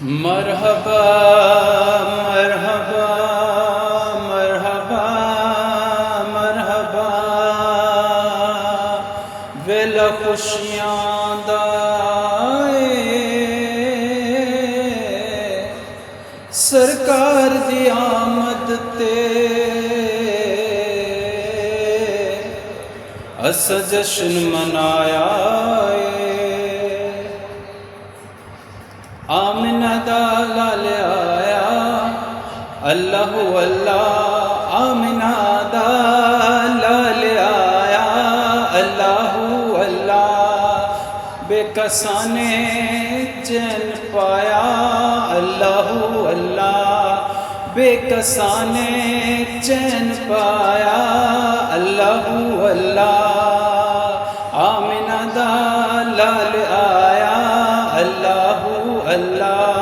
मरहबा मरहबा मरहबा मरहबा वेला खुशियां दा सरकार दी आमद ते अस जश्न मनाया आमिना दा लाल आया अल्लाहु अल्लाह आमिना दा लाल आया अल्लाहु अल्लाह बेकसाने चैन पाया अल्लाहु अल्लाह बेकसाने चैन पाया अल्लाहु अल्लाह आमिना दा लाल आया अल्लाहु अल्लाह